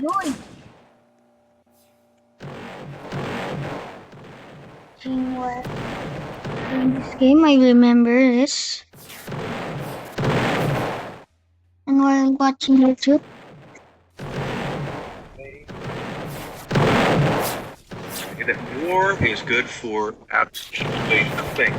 Good. Teamwork. In this game, I remember this. And while watching YouTube, That war is good for absolutely nothing,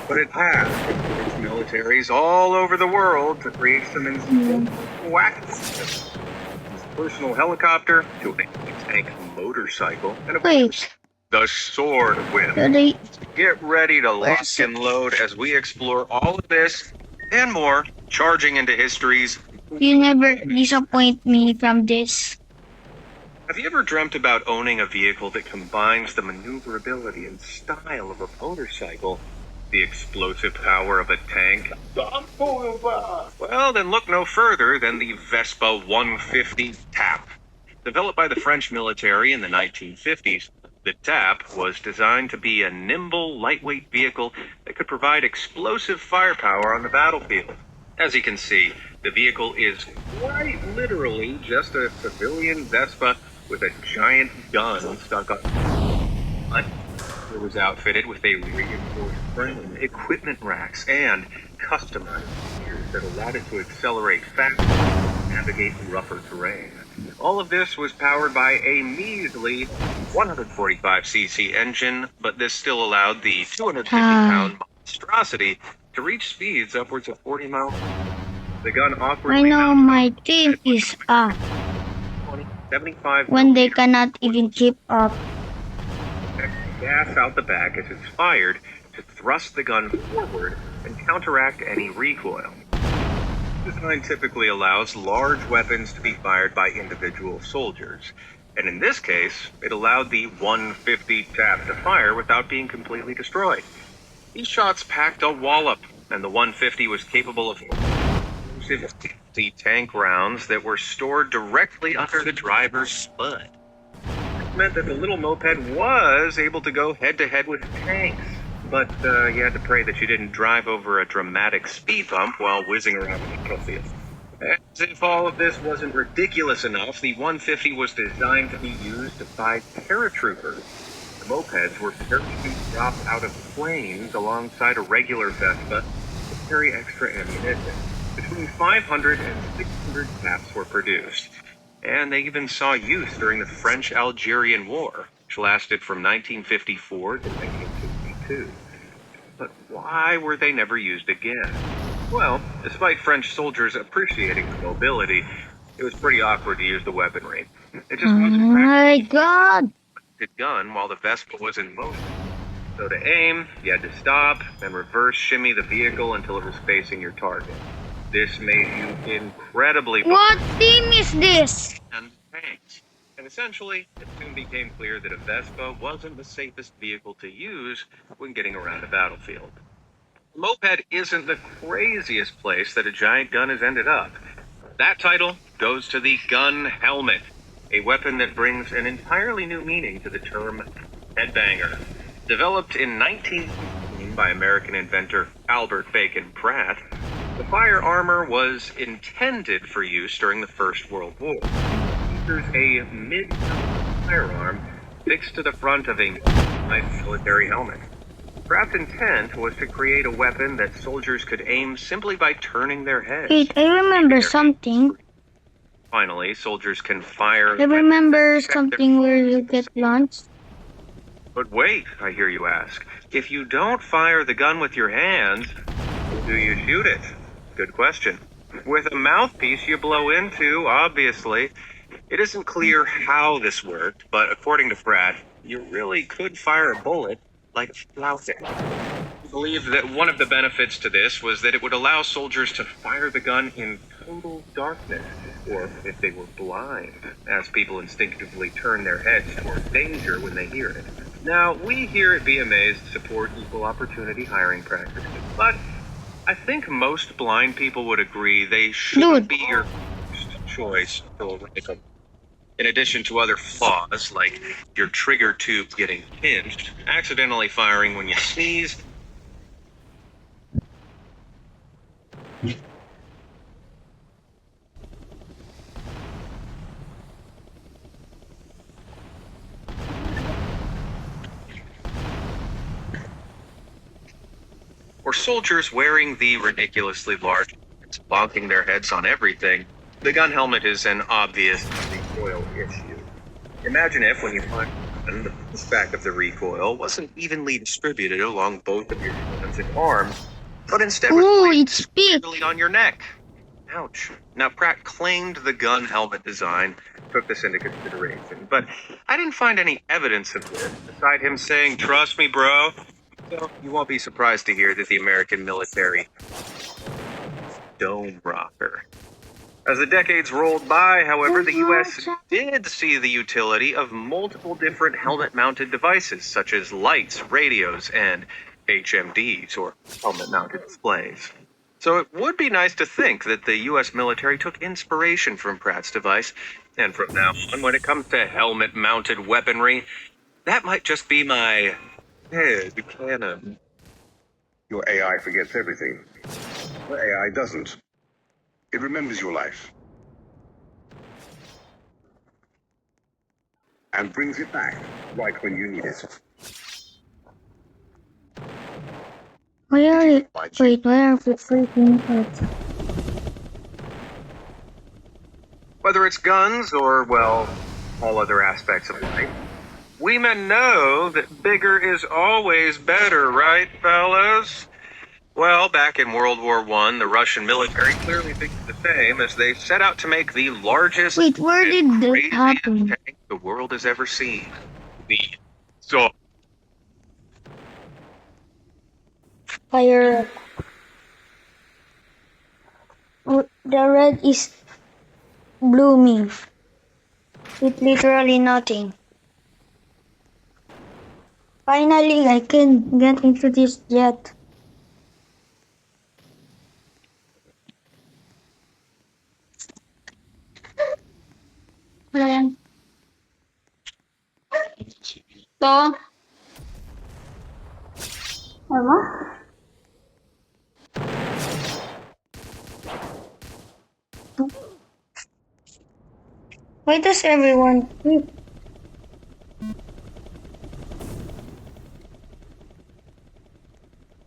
but it has its militaries all over the world to create some insane wacky systems. From a personal helicopter to a tank motorcycle, and of course, wait, the sword whip. so they, Get ready to lock where's and it? load as we explore all of this and more, charging into history's. You never disappoint me from this. Have you ever dreamt about owning a vehicle that combines the maneuverability and style of a motorcycle, the explosive power of a tank? Well, then look no further than the Vespa 150 TAP. Developed by the French military in the 1950s, the TAP was designed to be a nimble, lightweight vehicle that could provide explosive firepower on the battlefield. As you can see, the vehicle is quite literally just a civilian Vespa with a giant gun stuck on it. It was outfitted with a reinforced frame, equipment racks, and customized gears that allowed it to accelerate fast and navigate rougher terrain. All of this was powered by a measly 145cc engine, but this still allowed the 250-pound monstrosity to reach speeds upwards of 40 miles. The gun awkwardly I know mounted my team is up 75 when they millimeter cannot even keep up. gas out the back as it's fired to thrust the gun forward and counteract any recoil. This design typically allows large weapons to be fired by individual soldiers, and in this case, it allowed the 150 TAP to fire without being completely destroyed. These shots packed a wallop, and the 150 was capable of explosive tank rounds that were stored directly under the driver's spud. This meant that the little moped was able to go head-to-head with tanks, but you had to pray that you didn't drive over a dramatic speed bump while whizzing around the battlefield. As if all of this wasn't ridiculous enough, the 150 was designed to be used to fight paratroopers. The mopeds were parachute dropped out of planes alongside a regular Vespa to carry extra ammunition. Between 500 and 600 TAPs were produced, and they even saw use during the French-Algerian War, which lasted from 1954 to 1962. But why were they never used again? Well, despite French soldiers appreciating the mobility, it was pretty awkward to use the weaponry. It just Oh wasn't my god! a gun while the Vespa was in motion. So to aim, you had to stop and reverse shimmy the vehicle until it was facing your target. This made you incredibly What team is this? and tanks. And essentially, it soon became clear that a Vespa wasn't the safest vehicle to use when getting around a battlefield. A moped isn't the craziest place that a giant gun has ended up. That title goes to the gun helmet, a weapon that brings an entirely new meaning to the term headbanger. Developed in 1916 by American inventor Albert Bacon Pratt, the fire armor was intended for use during the First World War. It features a mid-firearm fixed to the front of a military helmet. Pratt's intent was to create a weapon that soldiers could aim simply by turning their heads. Wait, I remember something. Finally, soldiers can fire. I remember something where you get launched. But wait, I hear you ask. If you don't fire the gun with your hands, do you shoot it? Good question. With a mouthpiece you blow into, obviously. It isn't clear how this worked, but according to Pratt, you really could fire a bullet like a flounder. He believed that one of the benefits to this was that it would allow soldiers to fire the gun in total darkness, or if they were blind, as people instinctively turn their heads toward danger when they hear it. Now, we here at VMAs support equal opportunity hiring practices, but I think most blind people would agree they shouldn't be your first choice to a rifle. In addition to other flaws, like your trigger tube getting pinched, accidentally firing when you sneeze, soldiers wearing the ridiculously large helmets, bonking their heads on everything, the gun helmet is an obvious recoil issue. Imagine if, when you find one, the pushback of the recoil wasn't evenly distributed along both of your hands and arms, but instead was Ooh, placed it's big. squarely on your neck. Ouch. Now, Pratt claimed the gun helmet design took this into consideration, but I didn't find any evidence of this, aside him saying, "Trust me, bro." So you won't be surprised to hear that the American military dome rocker. As the decades rolled by, however, the U.S. did see the utility of multiple different helmet-mounted devices, such as lights, radios, and HMDs, or helmet-mounted displays. So it would be nice to think that the U.S. military took inspiration from Pratt's device, and from now on, when it comes to helmet-mounted weaponry, that might just be my head canon. Your AI forgets everything. The AI doesn't. It remembers your life. And brings it back right when you need it. Why are you? Wait, why are we freaking out? Whether it's guns or, well, all other aspects of life, we men know that bigger is always better, right, fellas? Well, back in World War I, the Russian military clearly thinks the same as they set out to make the largest Wait, where and did that craziest happen? tank the world has ever seen. The so Fire. Oh, the red is blooming. It's literally nothing. Finally, I can get into this jet. Ayan. To. Ano? Why does everyone keep?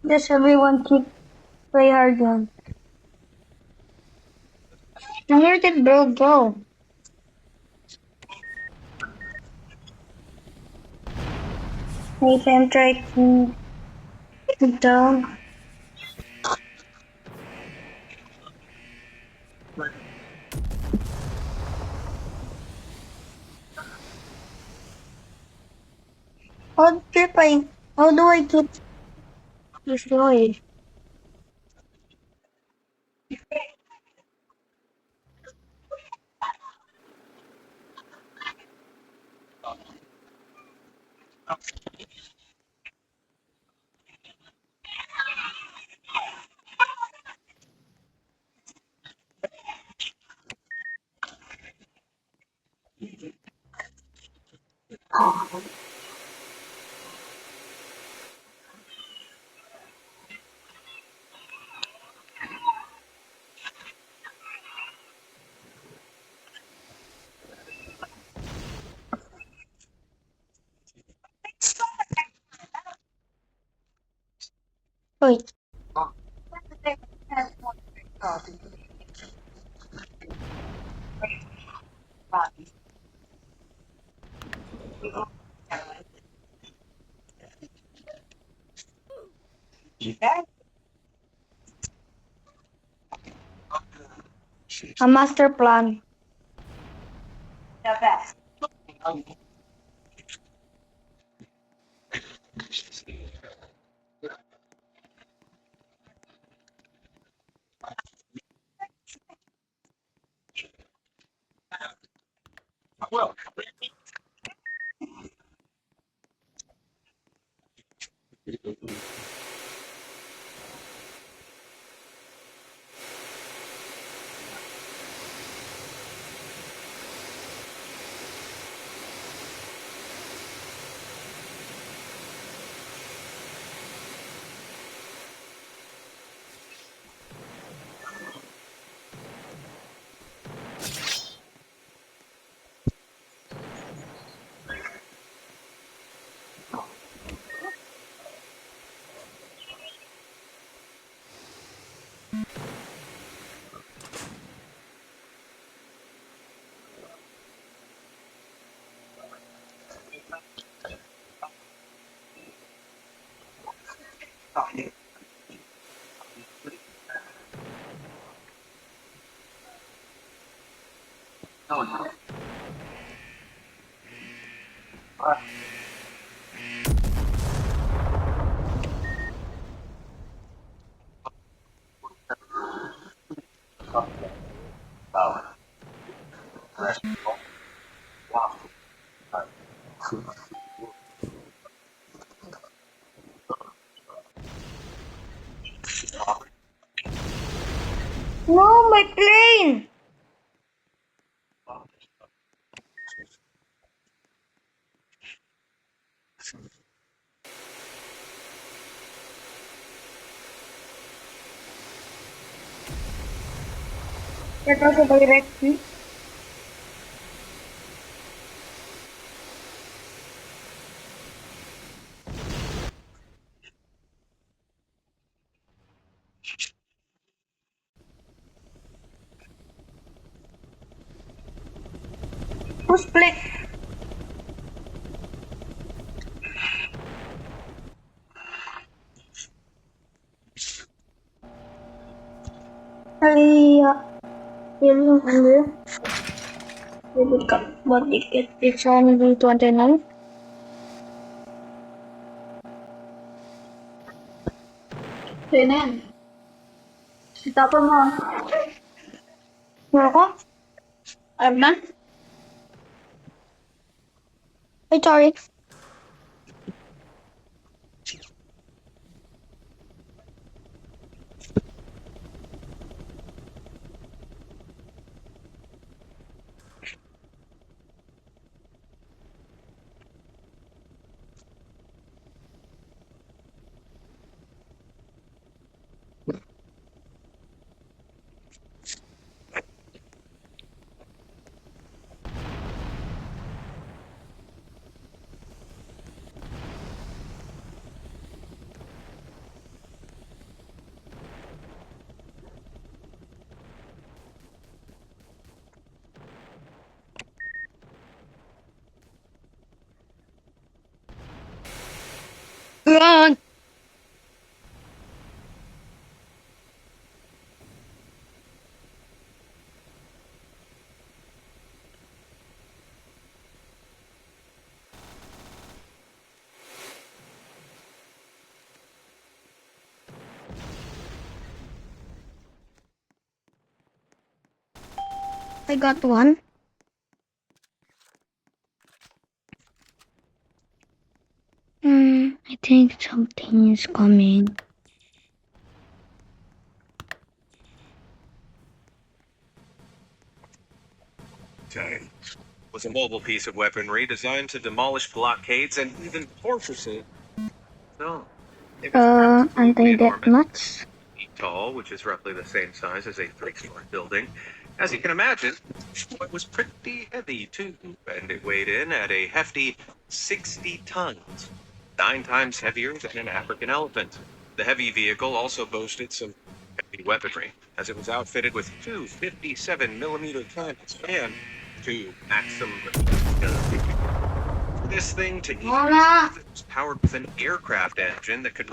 Does everyone keep play hard one? Now where did bro go? If I'm trying to put down. How do I keep destroyed? Wait. A master plan. No, my plane! That was a direct hit. Who's play? Yellow under. Debit card. What ticket? It's only 29. Sa'yo na yan. Itapon mo. Meron ko? I'm done. Ay, sorry. Run! I got one. I think something is coming. Giant was a mobile piece of weaponry designed to demolish blockades and even fortresses. So, it was absolutely Anti-death enormous. nuts. Feet tall, which is roughly the same size as a three-story building. As you can imagine, it was pretty heavy too, and it weighed in at a hefty 60 tons, 9 times heavier than an African elephant. The heavy vehicle also boasted some heavy weaponry, as it was outfitted with two 57mm cannons and two Maxim guns. For this thing to even it was powered with an aircraft engine that could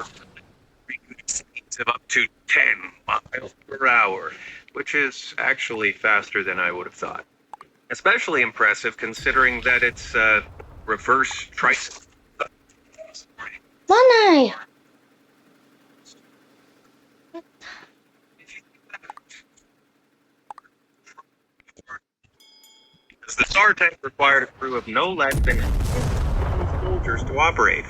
reach speeds of up to 10 miles per hour, which is actually faster than I would have thought. Especially impressive considering that it's reverse tricycle. Nanay! Because the SAR tank required a crew of no less than 20 soldiers to operate.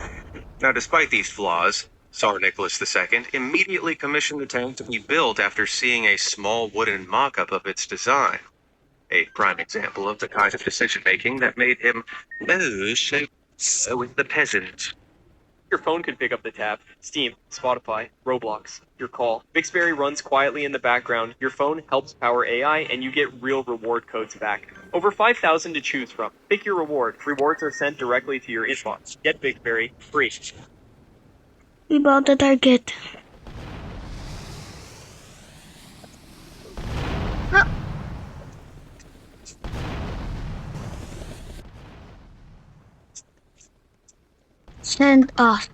Now, despite these flaws, Tsar Nicholas II immediately commissioned the tank to be built after seeing a small wooden mock-up of its design. A prime example of the kind of decision-making that made him so with the peasants. Your phone could pick up the tab. Steam, Spotify, Roblox, your call. Bixberry runs quietly in the background, your phone helps power AI, and you get real reward codes back. Over 5,000 to choose from. Pick your reward. Rewards are sent directly to your inbox. Get Bixberry free. We bought the target. Send us.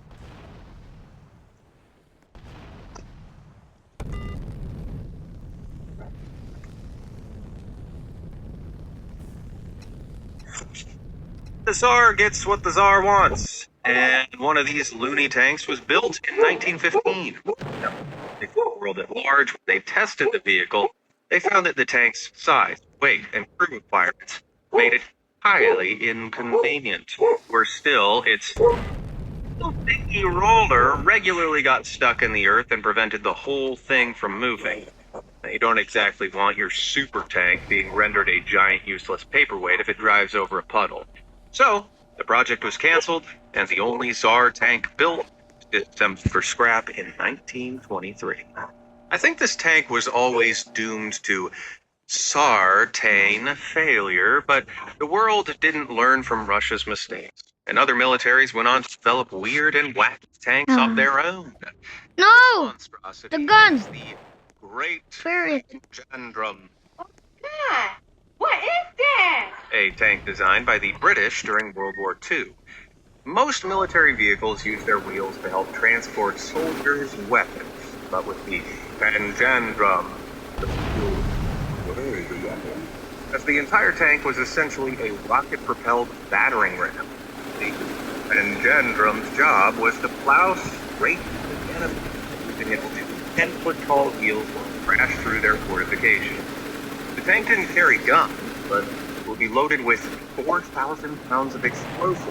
The Tsar gets what the Tsar wants, and one of these loony tanks was built in 1915. Now, the world at large, when they tested the vehicle, they found that the tank's size, weight, and crew requirements made it highly inconvenient. Worse still, its dinky roller regularly got stuck in the earth and prevented the whole thing from moving. Now, you don't exactly want your super tank being rendered a giant useless paperweight if it drives over a puddle. So, the project was canceled, and the only Tsar tank built is sent for scrap in 1923. I think this tank was always doomed to Tsar-tane failure, but the world didn't learn from Russia's mistakes, and other militaries went on to develop weird and wacky tanks of their own. No! Monstrosity The gun! is the Great Ferret. Panjandrum, God, what is that? a tank designed by the British during World War II. Most military vehicles use their wheels to help transport soldiers and weapons, but with the Panjandrum, as the entire tank was essentially a rocket-propelled battering ram. The Panjandrum's job was to plow straight into the enemy, using its 10-foot-tall wheels to crash through their fortifications. The tank didn't carry guns, but would be loaded with 4,000 pounds of explosives.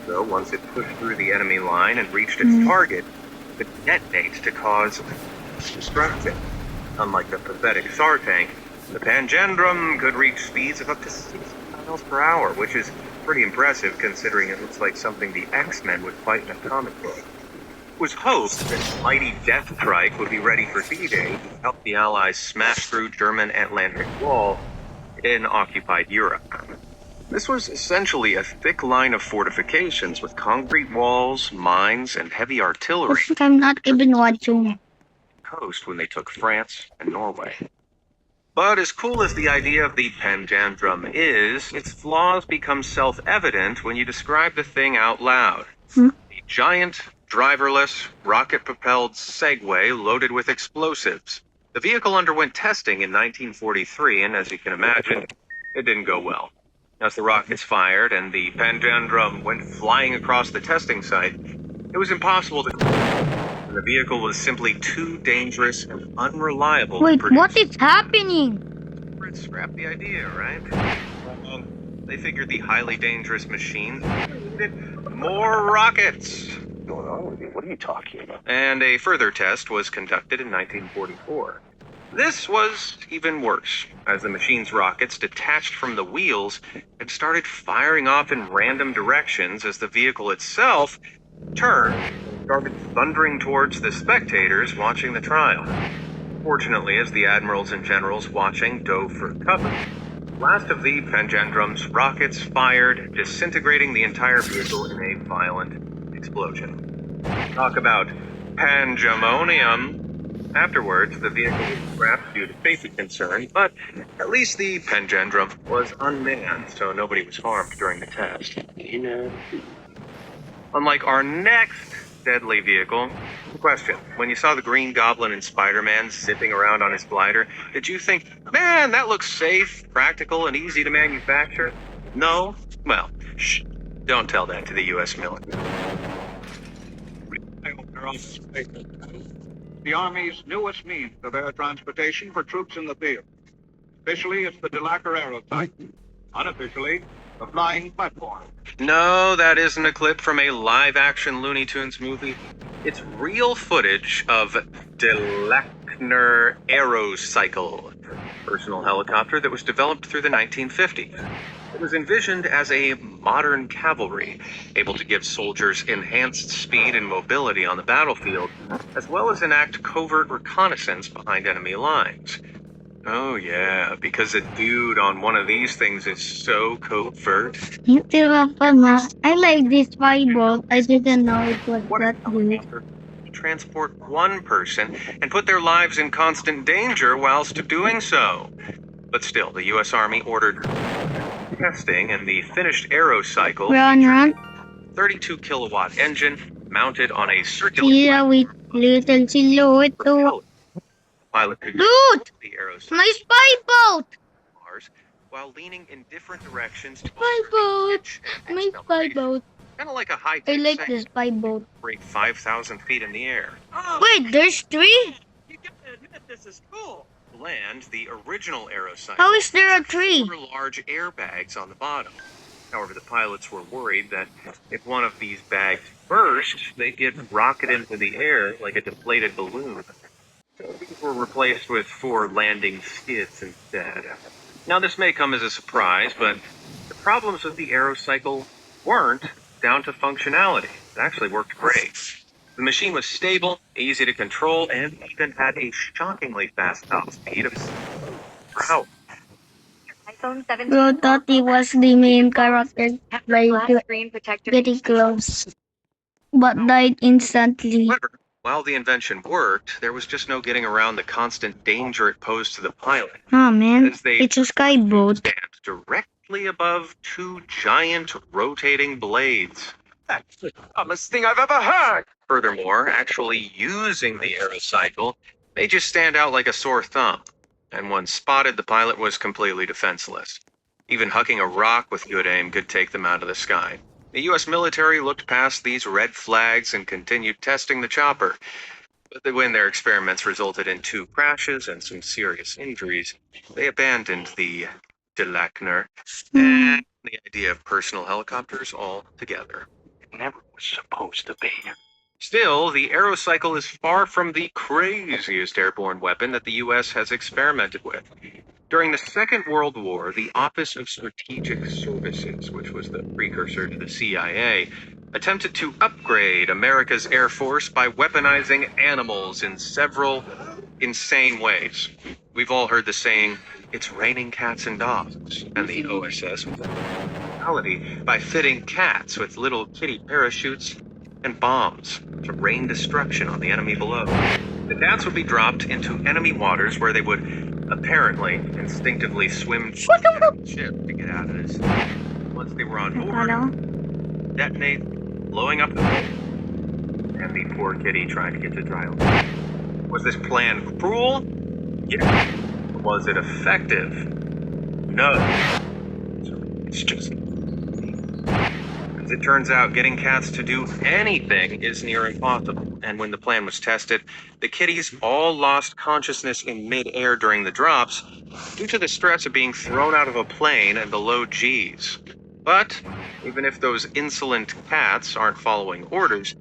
So once it pushed through the enemy line and reached its target, it would detonate to cause destruction. Unlike the pathetic Tsar tank, the Panjandrum could reach speeds of up to 60 miles per hour, which is pretty impressive considering it looks like something the X-Men would fight in a comic book. It was hoped that mighty Death Strike would be ready for D-Day to help the Allies smash through German Atlantic Wall in occupied Europe. This was essentially a thick line of fortifications with concrete walls, mines, and heavy artillery I'm not even watching. coast when they took France and Norway. But as cool as the idea of the Panjandrum is, its flaws become self-evident when you describe the thing out loud. A giant, driverless, rocket-propelled Segway loaded with explosives. The vehicle underwent testing in 1943, and as you can imagine, it didn't go well. As the rockets fired and the Panjandrum went flying across the testing site, it was impossible to and the vehicle was simply too dangerous and unreliable Wait, to produce. what is happening? Brits scrapped the idea, right? They figured the highly dangerous machine needed more rockets. What's going on with you? What are you talking about? And a further test was conducted in 1944. This was even worse, as the machine's rockets detached from the wheels and started firing off in random directions as the vehicle itself turned and started thundering towards the spectators watching the trial. Fortunately, as the admirals and generals watching dove for cover, the last of the Panjandrum's rockets fired, disintegrating the entire vehicle in a violent explosion. Talk about pandemonium. Afterwards, the vehicle was scrapped due to safety concerns, but at least the Panjandrum was unmanned, so nobody was harmed during the test. Unlike our next deadly vehicle, question, when you saw the Green Goblin and Spider-Man zipping around on his glider, did you think, man, that looks safe, practical, and easy to manufacture? No? Well, shh, don't tell that to the U.S. military. The Army's newest means of air transportation for troops in the field. Officially, it's the Delacar Aerotype. Unofficially, the flying platform. No, that isn't a clip from a live-action Looney Tunes movie. It's real footage of Delacar Aerocycle, a personal helicopter that was developed through the 1950s. It was envisioned as a modern cavalry, able to give soldiers enhanced speed and mobility on the battlefield, as well as enact covert reconnaissance behind enemy lines. Oh yeah, because a dude on one of these things is so covert. I like this Bible. I didn't know it was What that good. helicopter to transport one person and put their lives in constant danger whilst doing so. But still, the U.S. Army ordered testing, and the finished Aerocycle Run. 32 kilowatt engine mounted on a circular Sila with little silhouette. propeller. Pilot could Dude! the Aerocycle My spy boat! Mars while leaning in different directions to Spy boat. My spy acceleration. boat. Kind of like a I high-tech like the spy boat. break 5,000 feet in the air. Wait, there's 3? You gotta admit this is cool. Land, the original Aerocycle. How is there a 3? 4 large airbags on the bottom. However, the pilots were worried that if one of these bags burst, they'd get rocketed into the air like a deflated balloon. So these were replaced with 4 landing skids instead. Now, this may come as a surprise, but the problems with the Aerocycle weren't down to functionality. It actually worked great. The machine was stable, easy to control, and even had a shockingly fast top speed of wow. iPhone 17 Bro thought he was the main character by glass screen protector. getting close, but died instantly. However, while the invention worked, there was just no getting around the constant danger it posed to the pilot, Oh man, as they it's a sky boat. stand directly above 2 giant rotating blades. That's the dumbest thing I've ever heard. Furthermore, actually using the Aerocycle may just stand out like a sore thumb, and once spotted, the pilot was completely defenseless. Even hucking a rock with good aim could take them out of the sky. The U.S. military looked past these red flags and continued testing the chopper. But when their experiments resulted in 2 crashes and some serious injuries, they abandoned the Delacner and the idea of personal helicopters altogether. It never was supposed to be. Still, the Aerocycle is far from the craziest airborne weapon that the U.S. has experimented with. During the Second World War, the Office of Strategic Services, which was the precursor to the CIA, attempted to upgrade America's Air Force by weaponizing animals in several insane ways. We've all heard the saying, "It's raining cats and dogs," and the OSS was reality by fitting cats with little kitty parachutes and bombs to rain destruction on the enemy below. The cats would be dropped into enemy waters where they would apparently instinctively swim to the ship to get out of this. Once they were on board, Ano? detonate, blowing up the boat, and the poor kitty trying to get to dry land. Was this plan cruel? Yes. Was it effective? No. It's just... As it turns out, getting cats to do anything is near impossible, and when the plan was tested, the kitties all lost consciousness in mid-air during the drops due to the stress of being thrown out of a plane and the low Gs. But, even if those insolent cats aren't following orders,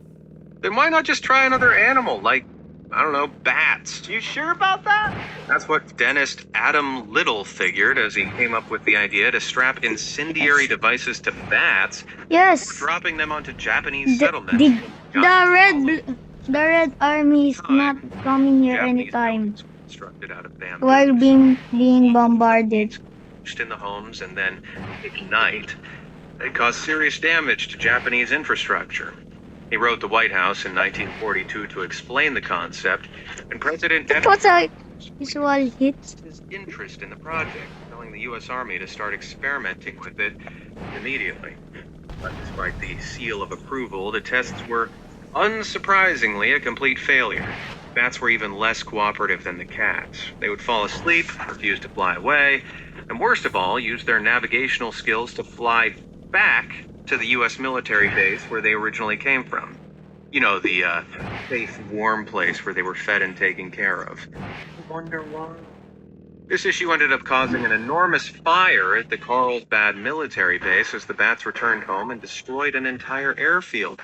then why not just try another animal, like, I don't know, bats? You sure about that? That's what dentist Adam Little figured as he came up with the idea to strap incendiary devices to bats, Yes. dropping them onto Japanese The, settlements. the red army is not coming here Japanese anytime. buildings were constructed out of bamboo, While being bombarded. in the homes and then ignite. They caused serious damage to Japanese infrastructure. He wrote the White House in 1942 to explain the concept, and President That was a visual hit. his interest in the project, telling the U.S. Army to start experimenting with it immediately. But despite the seal of approval, the tests were unsurprisingly a complete failure. Bats were even less cooperative than the cats. They would fall asleep, refuse to fly away, and worst of all, use their navigational skills to fly back to the U.S. military base where they originally came from. You know, the safe, warm place where they were fed and taken care of. I wonder why. This issue ended up causing an enormous fire at the Carlsbad military base as the bats returned home and destroyed an entire airfield.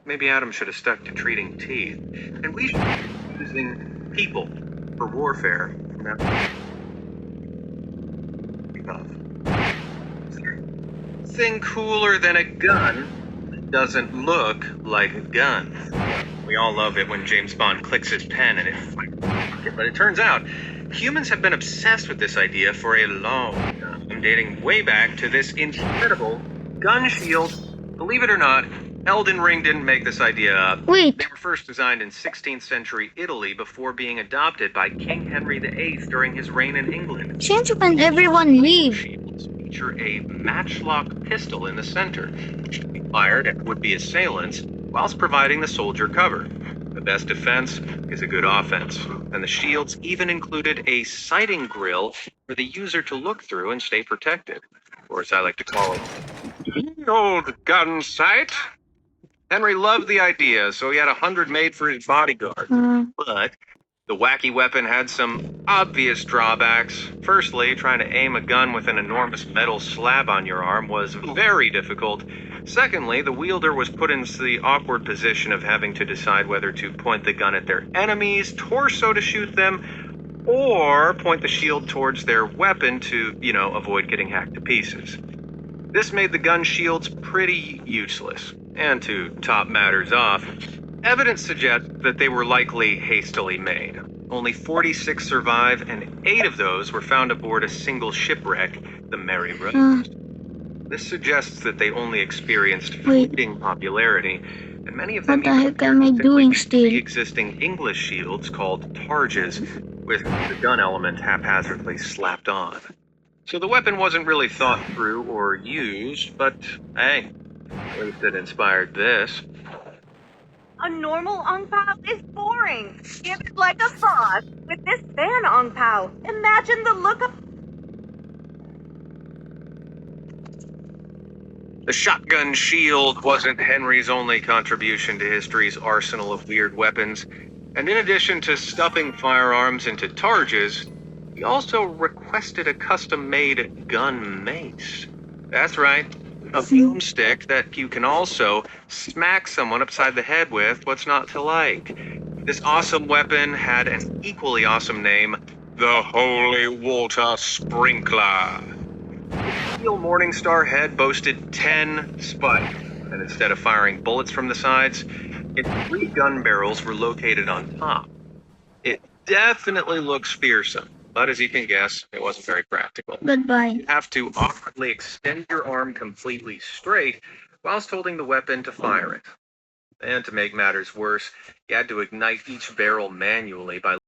Maybe Adam should have stuck to treating teeth. And we should be using people for warfare. Thing cooler than a gun that doesn't look like a gun. We all love it when James Bond clicks his pen and it fires. But it turns out, humans have been obsessed with this idea for a long time, dating way back to this incredible gun shield. Believe it or not, Elden Ring didn't make this idea up. Wait, They were first designed in 16th century Italy before being adopted by King Henry VIII during his reign in England. since when everyone leave? Shields feature a matchlock pistol in the center, which can be fired at would-be assailants whilst providing the soldier cover. The best defense is a good offense, and the shields even included a sighting grill for the user to look through and stay protected. Or as I like to call it, the old gun sight. Henry loved the idea, so he had 100 made for his bodyguard. But the wacky weapon had some obvious drawbacks. Firstly, trying to aim a gun with an enormous metal slab on your arm was very difficult. Secondly, the wielder was put into the awkward position of having to decide whether to point the gun at their enemy's torso to shoot them, or point the shield towards their weapon to, avoid getting hacked to pieces. This made the gun shields pretty useless. And to top matters off, evidence suggests that they were likely hastily made. Only 46 survive, and 8 of those were found aboard a single shipwreck, the Mary Rose. This suggests that they only experienced fleeting popularity, and many of them What the heck am I doing still? existing English shields called targes, with the gun element haphazardly slapped on. So the weapon wasn't really thought through or used, but hey, at least it inspired this. A normal Ong Pao is boring. Give it like a sauce. With this fan Ong Pao, imagine the look of... The shotgun shield wasn't Henry's only contribution to history's arsenal of weird weapons, and in addition to stuffing firearms into targes, he also requested a custom-made gun mace. That's right, a boomstick that you can also smack someone upside the head with. What's not to like? This awesome weapon had an equally awesome name, the Holy Water Sprinkler. The steel Morningstar head boasted 10 spikes, and instead of firing bullets from the sides, its 3 gun barrels were located on top. It definitely looks fearsome, but as you can guess, it wasn't very practical. Goodbye. You have to awkwardly extend your arm completely straight whilst holding the weapon to fire it. And to make matters worse, you had to ignite each barrel manually by